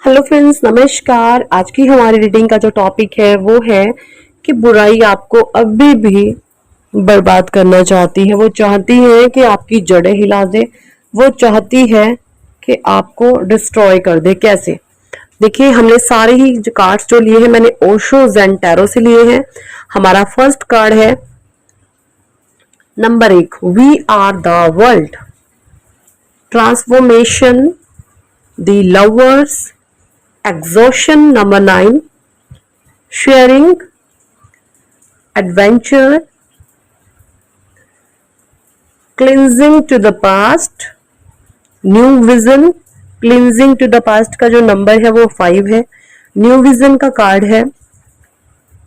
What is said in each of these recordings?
Hello friends, नमस्कार। आज की हमारी रीडिंग का जो टॉपिक है वो है कि बुराई आपको अभी भी बर्बाद करना चाहती है। वो चाहती है कि आपकी जड़ें हिला दे। वो चाहती है कि आपको डिस्ट्रॉय कर दे। कैसे? देखिए, हमने सारे ही जो कार्ड्स जो लिए हैं मैंने ओशो ज़ेन टैरो से लिए हैं। हमारा फर्स्ट कार्ड है number 1, we are the world. Transformation, the lovers, exhaustion number 9, sharing, adventure, cleansing to the past, new vision। cleansing to the past का जो नंबर है वो 5 है। न्यू विजन का कार्ड है।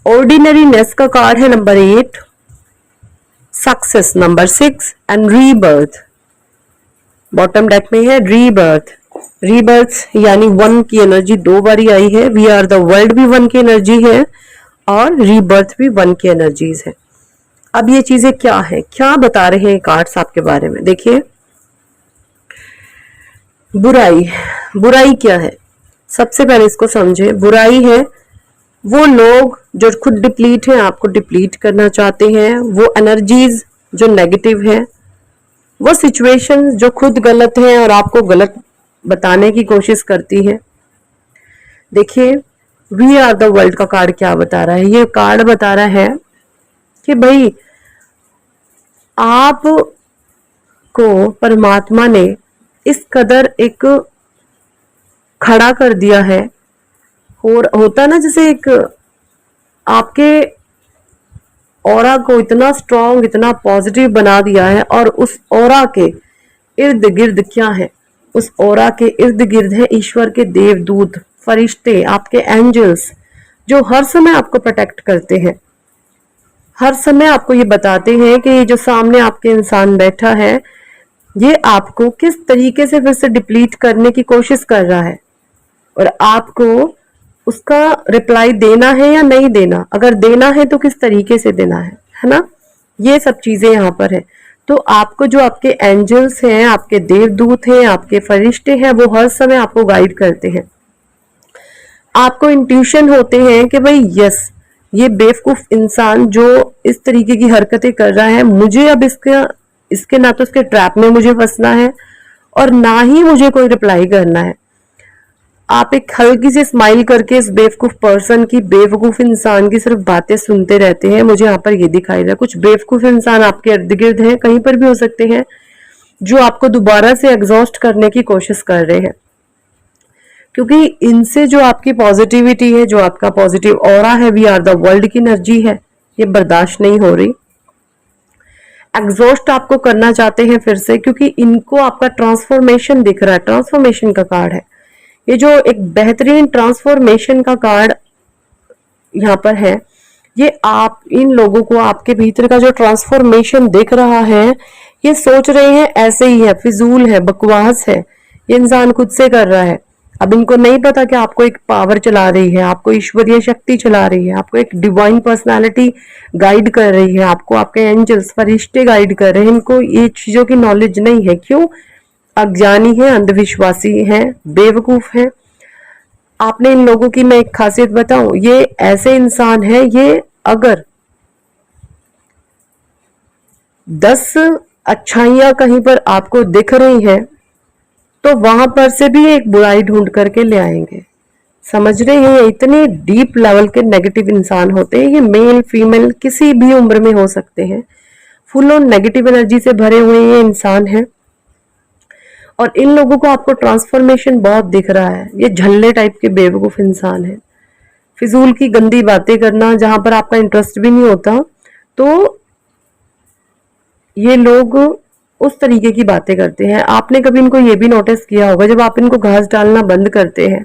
ऑर्डिनरीनेस का कार्ड है number 8, success number 6 and rebirth. Bottom deck में है रीबर्थ। रीबर्थ यानी वन की एनर्जी 2 बारी आई है। वी आर द वर्ल्ड भी वन की एनर्जी है और रीबर्थ भी वन की एनर्जीज है। अब ये चीजें क्या है, क्या बता रहे हैं कार्ड्स आपके बारे में? देखिए, बुराई। बुराई क्या है? सबसे पहले इसको समझे। बुराई है वो लोग जो खुद डिप्लीट है, आपको डिप्लीट करना चाहते हैं। वो एनर्जीज जो नेगेटिव है, वो सिचुएशन जो खुद गलत है और आपको गलत बताने की कोशिश करती है। देखिए, वी आर द वर्ल्ड का कार्ड क्या बता रहा है? ये कार्ड बता रहा है कि भाई आप को परमात्मा ने इस कदर एक खड़ा कर दिया है। और होता ना, जैसे एक आपके ऑरा को इतना स्ट्रॉन्ग, इतना पॉजिटिव बना दिया है और उस ऑरा के इर्द गिर्द क्या है? उस ऑरा के इर्द गिर्द है ईश्वर के देवदूत, फरिश्ते, आपके एंजल्स, जो हर समय आपको प्रोटेक्ट करते हैं। हर समय आपको ये बताते हैं कि ये जो सामने आपके इंसान बैठा है, ये आपको किस तरीके से फिर से डिप्लीट करने की कोशिश कर रहा है और आपको उसका रिप्लाई देना है या नहीं देना। अगर देना है तो किस तरीके से देना है ना? ये सब चीजें यहाँ पर है। तो आपको जो आपके एंजल्स हैं, आपके देवदूत हैं, आपके फरिश्ते हैं, वो हर समय आपको गाइड करते हैं। आपको इंट्यूशन होते हैं कि भाई यस, ये बेवकूफ इंसान जो इस तरीके की हरकतें कर रहा है, मुझे अब इसके ना तो इसके ट्रैप में मुझे फंसना है और ना ही मुझे कोई रिप्लाई करना है। आप एक हल्की सी स्माइल करके इस बेवकूफ पर्सन की, बेवकूफ इंसान की सिर्फ बातें सुनते रहते हैं। मुझे यहाँ पर ये दिखाई दे रहा है कुछ बेवकूफ इंसान आपके इर्द गिर्द हैं, कहीं पर भी हो सकते हैं, जो आपको दोबारा से एग्जॉस्ट करने की कोशिश कर रहे हैं। क्योंकि इनसे जो आपकी पॉजिटिविटी है, जो आपका पॉजिटिव ऑरा है, वी आर द वर्ल्ड की एनर्जी है, ये बर्दाश्त नहीं हो रही। एग्जॉस्ट आपको करना चाहते हैं फिर से, क्योंकि इनको आपका ट्रांसफॉर्मेशन दिख रहा है। ट्रांसफॉर्मेशन का कार्ड है ये, जो एक बेहतरीन ट्रांसफॉर्मेशन का कार्ड यहाँ पर है। ये आप इन लोगों को, आपके भीतर का जो ट्रांसफॉर्मेशन दिख रहा है, ये सोच रहे हैं ऐसे ही है, फिजूल है, बकवास है, ये इंसान खुद से कर रहा है। अब इनको नहीं पता कि आपको एक पावर चला रही है, आपको ईश्वरीय शक्ति चला रही है, आपको एक डिवाइन पर्सनालिटी गाइड कर रही है, आपको आपके एंजल्स, फरिश्ते गाइड कर रहे हैं। इनको ये चीजों की नॉलेज नहीं है। क्यों? अज्ञानी है, अंधविश्वासी है, बेवकूफ है। आपने इन लोगों की मैं एक खासियत बताऊं, ये ऐसे इंसान है, ये अगर 10 अच्छाइयां कहीं पर आपको दिख रही हैं तो वहां पर से भी एक बुराई ढूंढ करके ले आएंगे। समझ रहे हैं? ये इतने डीप लेवल के नेगेटिव इंसान होते हैं। ये मेल फीमेल किसी भी उम्र में हो सकते हैं। फुल ऑन नेगेटिव एनर्जी से भरे हुए ये इंसान है और इन लोगों को आपको ट्रांसफॉर्मेशन बहुत दिख रहा है। ये झल्ले टाइप के बेवकूफ इंसान है। फिजूल की गंदी बातें करना, जहां पर आपका इंटरेस्ट भी नहीं होता, तो ये लोग उस तरीके की बातें करते हैं। आपने कभी इनको ये भी नोटिस किया होगा, जब आप इनको घास डालना बंद करते हैं,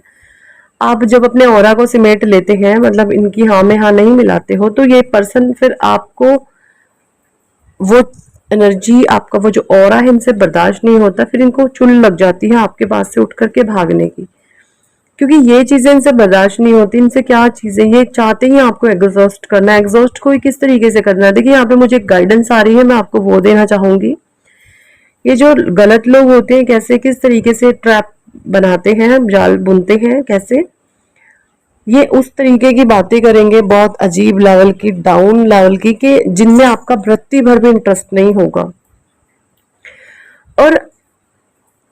आप जब अपने ऑरा को सिमेट लेते हैं, मतलब इनकी हाँ में हाँ नहीं मिलाते हो, तो ये पर्सन फिर आपको वो एनर्जी, आपका वो जो ऑरा है, इनसे बर्दाश्त नहीं होता। फिर इनको चुल लग जाती है आपके पास से उठ करके भागने की, क्योंकि ये चीजें इनसे बर्दाश्त नहीं होती। इनसे क्या चीजें, ये चाहते ही आपको एग्जॉस्ट करना। एग्जॉस्ट को किस तरीके से करना है? देखिए, यहाँ पे मुझे एक गाइडेंस आ रही है, मैं आपको वो देना चाहूंगी। ये जो गलत लोग होते हैं, कैसे किस तरीके से ट्रैप बनाते हैं, हम जाल बुनते हैं कैसे, ये उस तरीके की बातें करेंगे, बहुत अजीब लेवल की, डाउन लेवल की, कि जिनमें आपका वृत्ति भर भी इंटरेस्ट नहीं होगा। और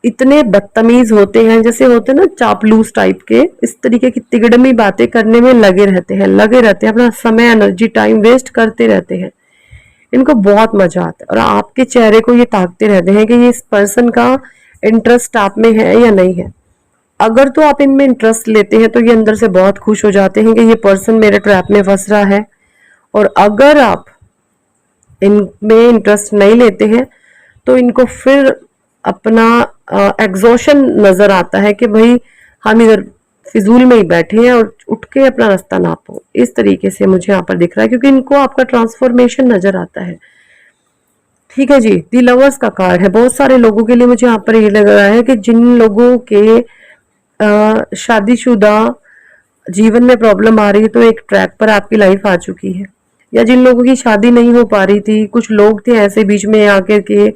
इतने बदतमीज होते हैं, जैसे होते हैं ना चापलूस टाइप के, इस तरीके की तिगड़मी बातें करने में लगे रहते हैं, अपना समय, एनर्जी, टाइम वेस्ट करते रहते हैं। इनको बहुत मजा आता है, और आपके चेहरे को ये ताकते रहते हैं कि ये इस पर्सन का इंटरेस्ट आप में है या नहीं है। अगर तो आप इनमें इंटरेस्ट लेते हैं तो ये अंदर से बहुत खुश हो जाते हैं कि ये पर्सन मेरे ट्रैप में फंस रहा है। और अगर आप इनमें इंटरेस्ट नहीं लेते हैं तो इनको फिर अपना एग्जॉशन नजर आता है कि भाई हम इधर फिजूल में ही बैठे हैं और उठ के अपना रास्ता नापो। इस तरीके से मुझे यहाँ पर दिख रहा है, क्योंकि इनको आपका ट्रांसफॉर्मेशन नजर आता है। ठीक है जी, दी लवर्स का कार्ड है। बहुत सारे लोगों के लिए मुझे यहाँ पर ये लग रहा है कि जिन लोगों के शादीशुदा जीवन में प्रॉब्लम आ रही है, तो एक ट्रैक पर आपकी लाइफ आ चुकी है। या जिन लोगों की शादी नहीं हो पा रही थी, कुछ लोग थे ऐसे बीच में आकर के,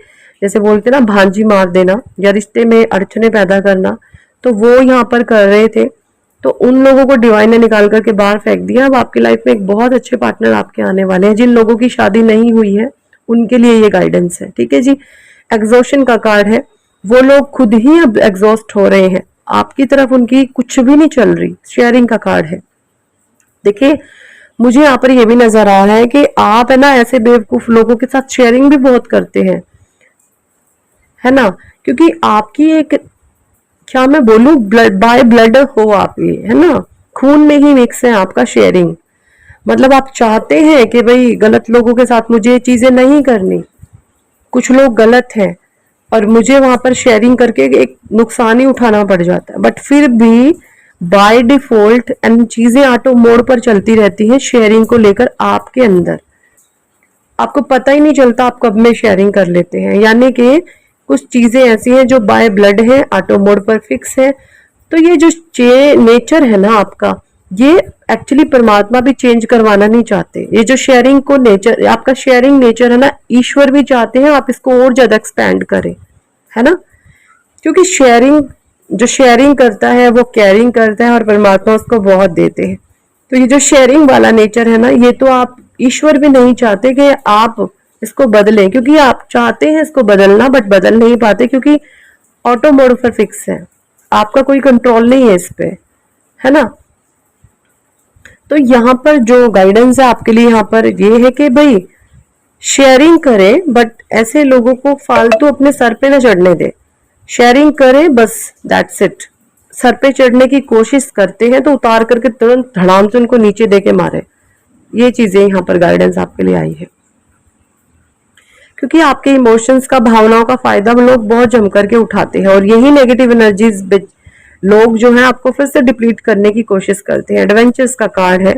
जैसे बोलते ना भांजी मार देना या रिश्ते में अड़चने पैदा करना, तो वो यहाँ पर कर रहे थे। तो उन लोगों को डिवाइन ने निकाल करके बाहर फेंक दिया। अब आपकी लाइफ में एक बहुत अच्छे पार्टनर आपके आने वाले हैं। जिन लोगों की शादी नहीं हुई है उनके लिए ये गाइडेंस है। ठीक है जी, एग्जॉशन का कार्ड है। वो लोग खुद ही अब एग्जॉस्ट हो रहे हैं, आपकी तरफ उनकी कुछ भी नहीं चल रही। शेयरिंग का कार्ड है। देखिए, मुझे यहाँ पर ये भी नजर आ रहा है कि आप है ना ऐसे बेवकूफ लोगों के साथ शेयरिंग भी बहुत करते हैं, है ना, क्योंकि आपकी एक, क्या मैं बोलूं, ब्लड बाय ब्लड हो आप, ये है ना, खून में ही मिक्स है आपका शेयरिंग। मतलब आप चाहते हैं कि भाई गलत लोगों के साथ मुझे ये चीजें नहीं करनी, कुछ लोग गलत हैं और मुझे वहां पर शेयरिंग करके एक नुकसान ही उठाना पड़ जाता है, बट फिर भी बाय डिफॉल्ट एंड चीजें ऑटो मोड पर चलती रहती हैं शेयरिंग को लेकर आपके अंदर। आपको पता ही नहीं चलता आप कब में शेयरिंग कर लेते हैं। यानी कि कुछ चीजें ऐसी हैं जो बाय ब्लड है, ऑटो मोड पर फिक्स है। तो ये जो नेचर है ना आपका, ये एक्चुअली परमात्मा भी चेंज करवाना नहीं चाहते। ये जो शेयरिंग को नेचर, आपका शेयरिंग नेचर है ना, ईश्वर भी चाहते हैं आप इसको और ज्यादा एक्सपैंड करें, है ना, क्योंकि शेयरिंग, जो शेयरिंग करता है वो केयरिंग करता है और परमात्मा उसको बहुत देते हैं। तो ये जो शेयरिंग वाला नेचर है ना, ये तो आप, ईश्वर भी नहीं चाहते कि आप इसको बदलें, क्योंकि आप चाहते हैं इसको बदलना बट बदल नहीं पाते, क्योंकि ऑटो मोड पर फिक्स है, आपका कोई कंट्रोल नहीं है इस पे, है ना। तो यहाँ पर जो गाइडेंस है आपके लिए यहाँ पर ये है कि भाई शेयरिंग करें, बट ऐसे लोगों को फालतू अपने सर पे ना चढ़ने दे। शेयरिंग करें बस, दैट्स इट। सर पे चढ़ने की कोशिश करते हैं तो उतार करके तुरंत धड़ाम से उनको नीचे दे के मारे। ये चीजें यहाँ पर गाइडेंस आपके लिए आई है, क्योंकि आपके इमोशंस का, भावनाओं का फायदा लोग बहुत जम करके उठाते हैं, और यही नेगेटिव एनर्जीज लोग जो है आपको फिर से डिप्लीट करने की कोशिश करते हैं। एडवेंचर्स का कार्ड है।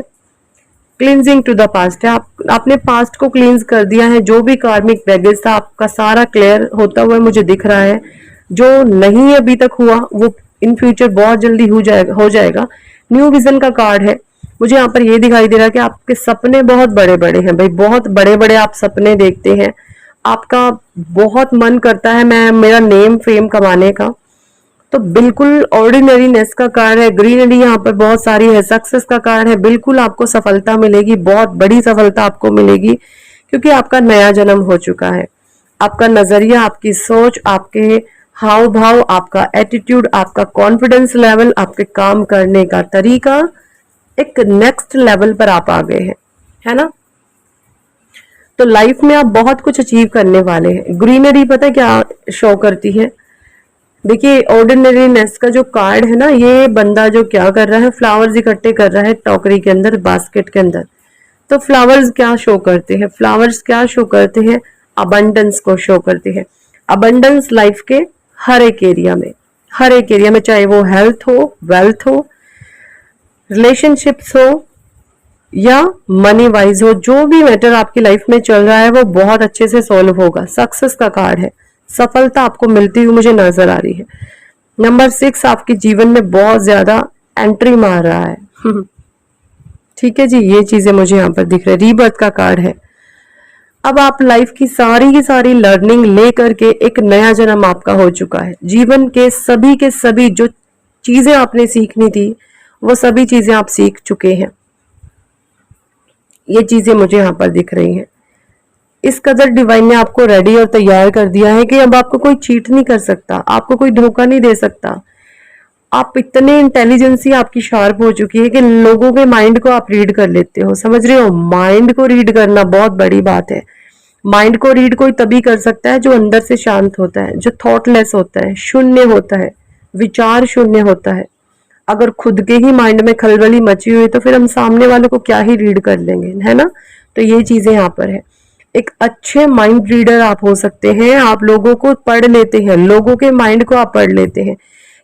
क्लींजिंग टू द पास्ट है। आपने पास्ट को क्लींस कर दिया है। जो भी कार्मिक बैगेज था आपका सारा क्लियर होता हुआ मुझे दिख रहा है। जो नहीं अभी तक हुआ वो इन फ्यूचर बहुत जल्दी हो जाएगा। न्यू विजन का कार्ड है। मुझे यहाँ पर ये दिखाई दे रहा है कि आपके सपने बहुत बड़े बड़े हैं भाई, बहुत बड़े बड़े आप सपने देखते हैं। आपका बहुत मन करता है मैं मेरा नेम फेम कमाने का। तो बिल्कुल ऑर्डिनरीनेस का कार्ड है। ग्रीनरी यहाँ पर बहुत सारी है। सक्सेस का कार्ड है। बिल्कुल आपको सफलता मिलेगी, बहुत बड़ी सफलता आपको मिलेगी, क्योंकि आपका नया जन्म हो चुका है। आपका नजरिया, आपकी सोच, आपके हाव भाव, आपका एटीट्यूड, आपका कॉन्फिडेंस लेवल, आपके काम करने का तरीका, एक नेक्स्ट लेवल पर आप आ गए हैं, है ना। तो लाइफ में आप बहुत कुछ अचीव करने वाले हैं। ग्रीनरी पता है क्या शो करती है? देखिए, ऑर्डिनरीनेस का जो कार्ड है ना, ये बंदा जो क्या कर रहा है, फ्लावर्स इकट्ठे कर रहा है टोकरी के अंदर, बास्केट के अंदर। तो फ्लावर्स क्या शो करते हैं? फ्लावर्स क्या शो करते हैं? अबंडेंस को शो करते हैं। अबंडेंस लाइफ के हर एक एरिया में, हर एक एरिया में, चाहे वो हेल्थ हो, वेल्थ हो, रिलेशनशिप्स हो या मनी वाइज हो, जो भी मैटर आपकी लाइफ में चल रहा है वो बहुत अच्छे से सॉल्व होगा। सक्सेस का कार्ड है। सफलता आपको मिलती हुई मुझे नजर आ रही है। नंबर 6 आपके जीवन में बहुत ज्यादा एंट्री मार रहा है। ठीक है जी, ये चीजें मुझे यहाँ पर दिख रही है। रीबर्थ का कार्ड है। अब आप लाइफ की सारी लर्निंग ले करके एक नया जन्म आपका हो चुका है। जीवन के सभी जो चीजें आपने सीखनी थी वो सभी चीजें आप सीख चुके हैं। ये चीजें मुझे यहाँ पर दिख रही हैं। इस कदर डिवाइन ने आपको रेडी और तैयार कर दिया है कि अब आपको कोई चीट नहीं कर सकता, आपको कोई धोखा नहीं दे सकता। आप इतने इंटेलिजेंसी आपकी शार्प हो चुकी है कि लोगों के माइंड को आप रीड कर लेते हो। समझ रहे हो? माइंड को रीड करना बहुत बड़ी बात है। माइंड को रीड कोई तभी कर सकता है जो अंदर से शांत होता है, जो थॉटलेस होता है, शून्य होता है, विचार शून्य होता है। अगर खुद के ही माइंड में खलबली मची हुई तो फिर हम सामने वाले को क्या ही रीड कर लेंगे, है ना? तो ये चीजें यहाँ पर है। एक अच्छे माइंड रीडर आप हो सकते हैं। आप लोगों को पढ़ लेते हैं, लोगों के माइंड को आप पढ़ लेते हैं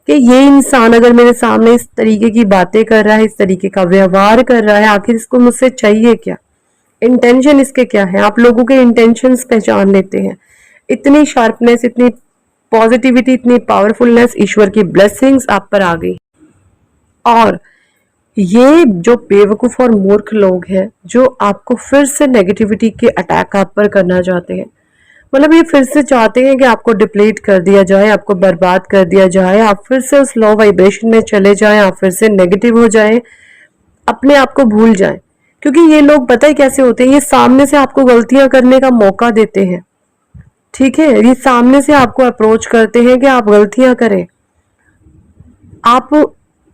कि ये इंसान अगर मेरे सामने इस तरीके की बातें कर रहा है, इस तरीके का व्यवहार कर रहा है, आखिर इसको मुझसे चाहिए क्या, इंटेंशन इसके क्या है। आप लोगों के इंटेंशंस पहचान लेते हैं। इतनी शार्पनेस, इतनी पॉजिटिविटी, इतनी पावरफुलनेस, ईश्वर की ब्लेसिंग्स आप पर आ गई। और ये जो बेवकूफ और मूर्ख लोग हैं जो आपको फिर से नेगेटिविटी के अटैक आप पर करना चाहते हैं, मतलब ये फिर से चाहते हैं कि आपको डिप्लीट कर दिया जाए, आपको बर्बाद कर दिया जाए, आप फिर से उस लो वाइब्रेशन में चले जाएं, आप फिर से नेगेटिव हो जाएं, अपने आप को भूल जाएं। क्योंकि ये लोग पता है कैसे होते हैं, ये सामने से आपको गलतियां करने का मौका देते हैं। ठीक है, ये सामने से आपको अप्रोच करते हैं कि आप गलतियां करें, आप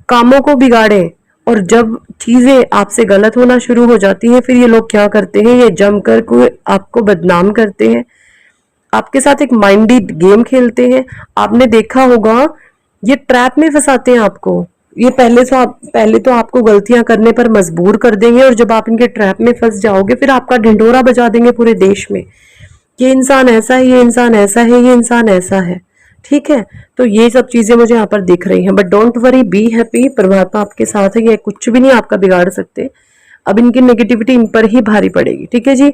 कामों को बिगाड़ें। और जब चीजें आपसे गलत होना शुरू हो जाती हैं, फिर ये लोग क्या करते हैं, ये जमकर को आपको बदनाम करते हैं, आपके साथ एक माइंडी गेम खेलते हैं। आपने देखा होगा, ये ट्रैप में फंसाते हैं आपको। ये पहले तो आपको गलतियां करने पर मजबूर कर देंगे, और जब आप इनके ट्रैप में फंस जाओगे फिर आपका ढिंढोरा बजा देंगे पूरे देश में। ये इंसान ऐसा है, ये इंसान ऐसा है, ये इंसान ऐसा है। ठीक है, तो ये सब चीजें मुझे यहाँ पर दिख रही हैं। But don't worry, be happy, परमात्मा आपके साथ है, ये कुछ भी नहीं आपका बिगाड़ सकते। अब इनकी नेगेटिविटी इन पर ही भारी पड़ेगी। ठीक है जी,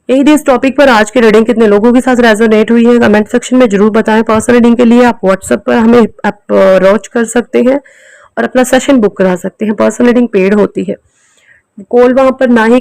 यही थी इस टॉपिक पर आज की रीडिंग। कितने लोगों के साथ रेजोनेट हुई है कमेंट सेक्शन में जरूर बताएं। पर्सनल रीडिंग के लिए आप व्हाट्सएप पर हमें अप्रोच कर सकते हैं और अपना सेशन बुक करा सकते हैं। पर्सनल रीडिंग पेड होती है, कॉल वहां पर ना ही